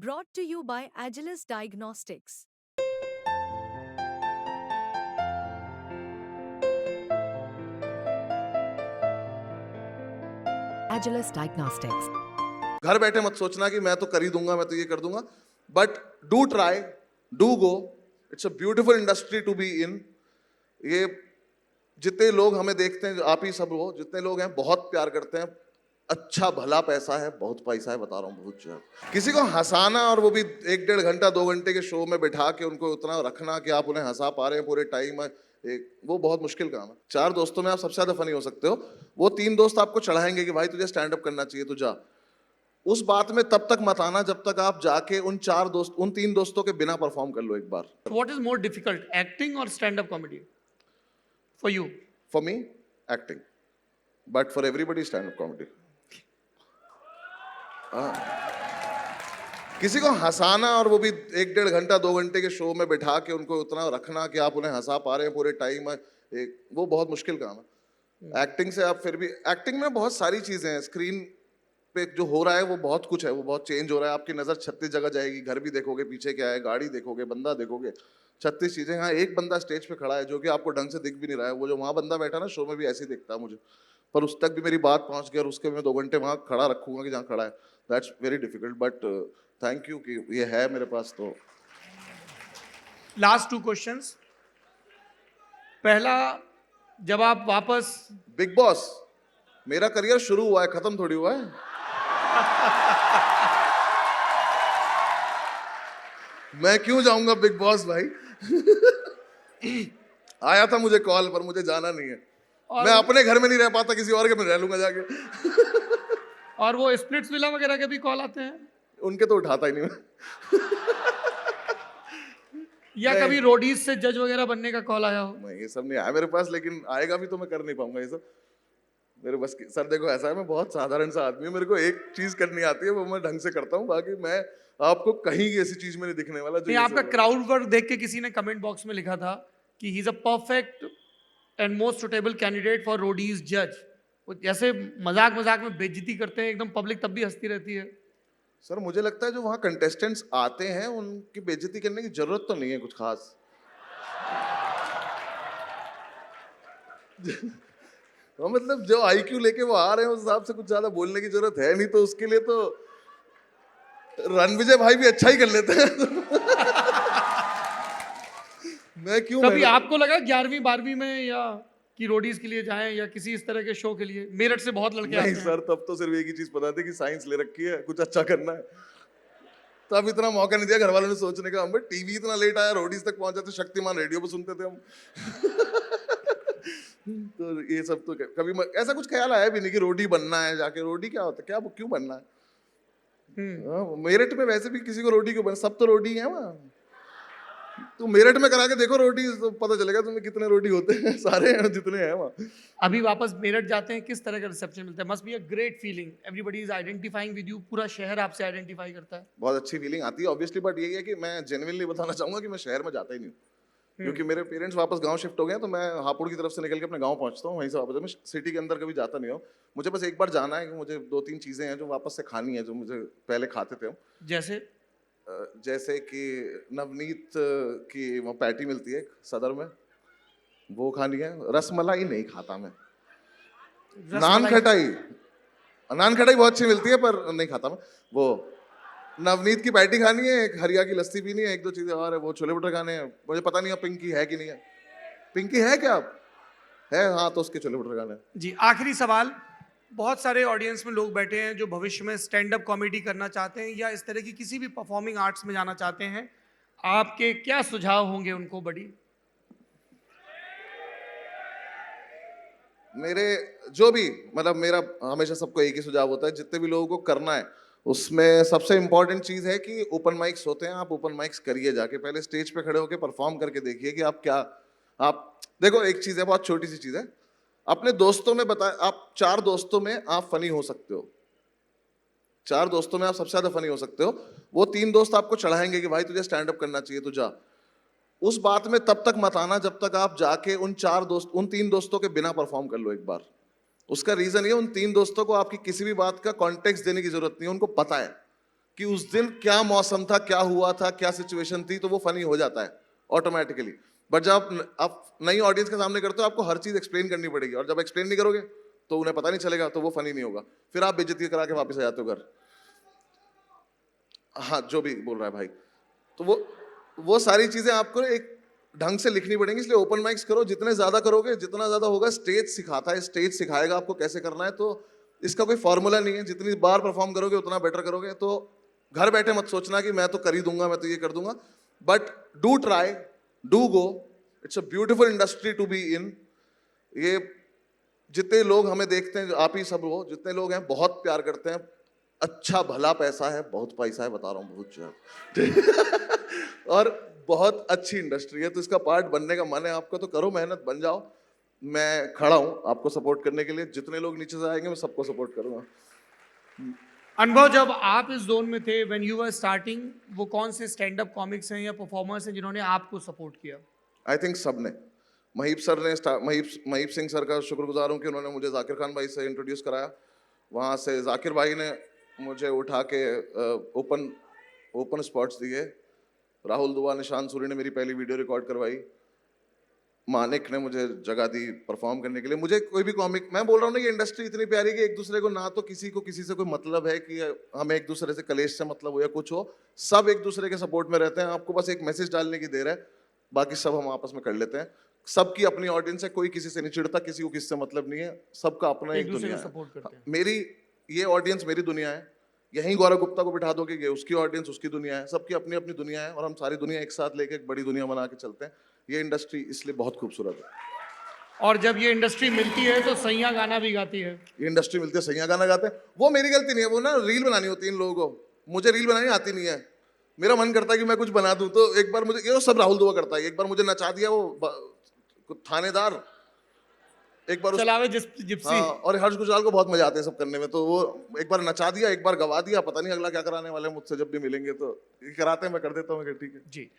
Brought to you by Agilus Diagnostics. Agilus Diagnostics. घर बैठे मत सोचना कि मैं तो कर ही दूंगा, मैं तो ये कर दूंगा, but do try, do go. It's a beautiful industry to be in. ये जितने लोग हमें देखते हैं, आप ही सब हो, जितने लोग हैं बहुत प्यार करते हैं. अच्छा भला पैसा है, बहुत पैसा है, बता रहा हूँ, बहुत ज्यादा. किसी को हंसाना, और वो भी 1-1.5 घंटा 2 घंटे के शो में बैठा के उनको उतना रखना कि आप उन्हें हंसा पा रहे हैं पूरे टाइम, एक वो बहुत मुश्किल काम है. 4 दोस्तों में आप सबसे ज्यादा फनी हो सकते हो. वो 3 दोस्त आपको चढ़ाएंगे कि भाई तुझे स्टैंड अप करना चाहिए, तू जा. उस बात में तब तक मत आना जब तक आप जाके उन 3 दोस्तों के बिना परफॉर्म कर लो एक बार. What is more difficult, acting or stand-up comedy for you? For me acting, but for everybody stand up comedy. किसी को हंसाना, और वो भी 1-1.5 घंटा 2 घंटे के शो में बैठा के उनको उतना रखना कि आप उन्हें हंसा पा रहे हैं पूरे टाइम, एक वो बहुत मुश्किल काम है. एक्टिंग से आप फिर भी, एक्टिंग में बहुत सारी चीजें हैं. स्क्रीन पे जो हो रहा है वो बहुत कुछ है, वो बहुत चेंज हो रहा है. आपकी नजर 36 जगह जाएगी, घर भी देखोगे, पीछे क्या है, गाड़ी देखोगे, बंदा देखोगे, 36 चीजें. हाँ, एक बंदा स्टेज पे खड़ा है जो कि आपको ढंग से दिख भी नहीं रहा है. वो जो वहां बंदा बैठा ना शो में भी ऐसे ही दिखता है मुझे, पर उस तक भी मेरी बात पहुंच गई और उसके मैं 2 घंटे वहां खड़ा रखूंगा कि जहाँ खड़ा है. That's very difficult, but thank you कि ये है मेरे पास. तो Last 2 questions. पहला, जब आप वापस बिग बॉस, मेरा करियर शुरू हुआ है, खत्म थोड़ी हुआ है. मैं क्यों जाऊंगा बिग बॉस भाई. आया था मुझे कॉल, पर मुझे जाना नहीं है. और मैं अपने घर में नहीं रह पाता, किसी और के में रह लूंगा जाके. और वो स्प्लिट्स विला वगैरह के भी कॉल आते हैं, उनके तो उठाता ही नहीं मैं. या नहीं. कभी रोडीज से जज वगैरह बनने का कॉल आया हो? नहीं, ये सब नहीं आया मेरे पास, लेकिन आएगा भी तो मैं कर नहीं पाऊंगा ये सब. मेरे बस सर देखो, ऐसा है, मैं बहुत साधारण सा आदमी हूँ. मेरे को एक चीज करनी आती है, वो मैं ढंग से करता हूँ. बाकी मैं आपको कहीं की ऐसी चीज में नहीं दिखने वाला जो नहीं, ये आपका सब है. क्राउड वर्क देख के किसी ने कमेंट बॉक्स में लिखा था कि he is a perfect and most suitable candidate for Roadies जज. वो जैसे मजाक मजाक में बेइज्जती करते हैं एकदम पब्लिक, तब भी हंसती रहती है. सर मुझे लगता है जो वहाँ कंटेस्टेंट्स आते हैं उनकी बेइज्जती करने की जरूरत तो नहीं है कुछ खास. हाँ, मतलब जो आईक्यू लेके वो आ रहे हैं उस हिसाब से कुछ ज्यादा बोलने की जरूरत है नहीं. तो उसके लिए तो रणविजय भाई भी अच्छा ही कर लेते हैं. मैं क्यों कभी मेहनत- आपको लगा 11वीं 12वीं में या कि रोडीज के लिए जाएं या किसी इस तरह के शो के लिए? मेरठ से बहुत लड़के आते नहीं हैं. सर, तब तो सिर्फ एक ही चीज पता थी कि साइंस ले रखी है, कुछ अच्छा करना है. तब इतना मौका नहीं दिया घर वालों ने सोचने का. हम टीवी इतना लेट आया, रोडीज तक पहुंचा तो शक्तिमान रेडियो पे सुनते थे हम. तो ये सब तो कभी ऐसा कुछ ख्याल आया भी नहीं कि रोडी बनना है जाके. रोडी क्या होता है, क्या क्यों बनना है. हाँ, मेरठ में वैसे भी किसी को रोडी क्यों बना, सब तो रोडी है वहाँ. तो मेरठ में करा के देखो रोडी, तो पता चलेगा तुम्हें कितने रोडी होते हैं. सारे हैं जितने हैं वहाँ. अभी वापस मेरठ जाते हैं, किस तरह का रिसेप्शन मिलता है? Must be a great feeling, everybody is identifying with you, पूरा शहर आपसे आइडेंटिफाई करता है. बहुत अच्छी फीलिंग आती है ऑब्वियसली, बट यही है कि मैं जेन्युइनली बताना चाहूंगा कि मैं शहर में जाता ही नहीं हूँ. क्योंकि मेरे पेरेंट्स वापस गांव शिफ्ट हो गए हैं, तो मैं हापुड़ की तरफ से निकल के अपने गांव पहुंचता हूँ, वहीं से वापस. मैं सिटी के अंदर कभी जाता नहीं हूँ. मुझे बस एक बार जाना है कि मुझे 2-3 चीज़ें हैं जो वापस से खानी है, जो मुझे पहले खाते थे हम. जैसे जैसे कि नवनीत की वो पैटी मिलती है सदर में, वो खानी है. रसमलाई नहीं खाता मैं. नान खटाई बहुत अच्छी मिलती है पर नहीं खाता मैं. वो नवनीत की पैटी खानी है, एक हरिया की लस्सी पीनी है, 1-2 चीजें और है. वो छोले भटूरे खाने हैं. मुझे पता नहीं है पिंकी है कि नहीं है. पिंकी है क्या है? हाँ, तो उसके छोले भटूरे खाने हैं. जी, आखिरी सवाल. बहुत सारे ऑडियंस में लोग बैठे हैं जो भविष्य में स्टैंड अप कॉमेडी करना चाहते हैं या इस तरह की किसी भी परफॉर्मिंग आर्ट्स में जाना चाहते हैं. आपके क्या सुझाव होंगे उनको? बड़ी मेरे जो भी, मतलब मेरा हमेशा सबको एक ही सुझाव होता है, जितने भी लोगों को करना है उसमें सबसे इंपॉर्टेंट चीज है कि ओपन माइक्स होते हैं, आप ओपन माइक्स करिए. जाके पहले स्टेज पे खड़े होकर परफॉर्म करके देखिए कि आप क्या. आप देखो, एक चीज है, बहुत छोटी सी चीज है. अपने दोस्तों में बता, आप 4 दोस्तों में आप फनी हो सकते हो. 4 दोस्तों में आप सबसे ज्यादा फनी हो सकते हो. वो 3 दोस्त आपको चढ़ाएंगे कि भाई तुझे स्टैंड अप करना चाहिए, तू जा. उस बात में तब तक मत आना जब तक आप जाके उन 3 दोस्तों के बिना परफॉर्म कर लो एक बार. उसका रीजन ये, उन 3 दोस्तों को आपकी किसी भी बात का कॉन्टेक्स्ट देने की जरूरत नहीं है. उनको पता है कि उस दिन क्या मौसम था, क्या हुआ था, क्या सिचुएशन थी, तो वो फनी हो जाता है ऑटोमेटिकली। बट जब आप नई ऑडियंस के सामने करते हो, आपको हर चीज एक्सप्लेन करनी पड़ेगी, और जब एक्सप्लेन नहीं करोगे तो उन्हें पता नहीं चलेगा, तो वो फनी नहीं होगा, फिर आप बेइज्जती करा के वापस आ जाते हो घर। हाँ, जो भी बोल रहा है भाई, तो वो सारी चीजें आपको एक ढंग से लिखनी पड़ेंगी। इसलिए ओपन माइक्स करो, जितने ज्यादा करोगे जितना ज्यादा होगा। स्टेज सिखाता है, स्टेज सिखाएगा आपको कैसे करना है, तो इसका कोई फॉर्मूला नहीं है। जितनी बार परफॉर्म करोगे उतना बेटर करोगे। तो घर बैठे मत सोचना कि मैं तो कर ही दूंगा, मैं तो ये कर दूंगा, but do try, do go. It's a beautiful industry to be in. ये जितने लोग हमें देखते हैं, आप ही सब हो, जितने लोग हैं बहुत प्यार करते हैं। अच्छा भला पैसा है, बहुत पैसा है, बता रहा हूँ, बहुत ज्यादा। और बहुत अच्छी इंडस्ट्री है, तो इसका पार्ट बनने का मन है आपको तो करो, मेहनत, बन जाओ। मैं खड़ा हूँ आपको सपोर्ट करने के लिए। जितने लोग नीचे से आएंगे मैं सबको सपोर्ट करूंगा। अनुभव, जब आप इस जोन में थे, व्हेन यू वर स्टार्टिंग, वो कौन से स्टैंड अप कॉमिक्स हैं या परफॉर्मर्स हैं जिन्होंने आपको सपोर्ट किया? आई थिंक सबने। महीप सर ने महीप सिंह सर का शुक्रगुजार हूँ कि उन्होंने मुझे जाकिर खान भाई से इंट्रोड्यूस कराया। वहाँ से जाकिर भाई ने मुझे उठा के ओपन स्पॉट्स दिए। राहुल दुआ, निशान सूरी ने मेरी पहली वीडियो रिकॉर्ड करवाई। मानिक ने मुझे जगह दी परफॉर्म करने के लिए। मुझे कोई भी कॉमिक, मैं बोल रहा हूँ ना, ये इंडस्ट्री इतनी प्यारी कि एक दूसरे को ना तो किसी को किसी से कोई मतलब है कि हमें एक दूसरे से कलेश से मतलब हो या कुछ हो, सब एक दूसरे के सपोर्ट में रहते हैं। आपको बस एक मैसेज डालने की देर है, बाकी सब हम आपस में कर लेते हैं। सबकी अपनी ऑडियंस है, कोई किसी से नहीं चिढ़ता, किसी को किसी से मतलब नहीं है, सबका अपना एक दूसरे दुनिया को है। सपोर्ट करते हैं। मेरी ये ऑडियंस मेरी दुनिया है। यहीं गौरव गुप्ता को बिठा दोगे, ये उसकी ऑडियंस उसकी दुनिया है। सबकी अपनी अपनी दुनिया है, और हम सारी दुनिया एक साथ लेके एक बड़ी दुनिया बना के चलते हैं। ये इंडस्ट्री इसलिए बहुत खूबसूरत है। और जब ये इंडस्ट्री मिलती है तो सैया गाना भी गाती है। ये इंडस्ट्री मिलती है, सैया गाना गाते हैं। वो मेरी गलती नहीं है, वो ना रील बनानी होती है इन लोगों को। मुझे रील बनानी आती नहीं है। मेरा मन करता है कि मैं कुछ बना दूं, तो एक बार मुझे, ये सब राहुल दुआ करता है, एक बार मुझे नचा दिया वो थानेदार, एक बार चलावे जिप्सी। हाँ, और हर्ष गुजराल को बहुत मजा आता है सब करने में। तो वो एक बार नचा दिया, एक बार गवा दिया, पता नहीं अगला क्या कराने वाले हैं मुझसे। जब भी मिलेंगे तो ये कराते हैं, मैं कर देता हूँ, ठीक है जी।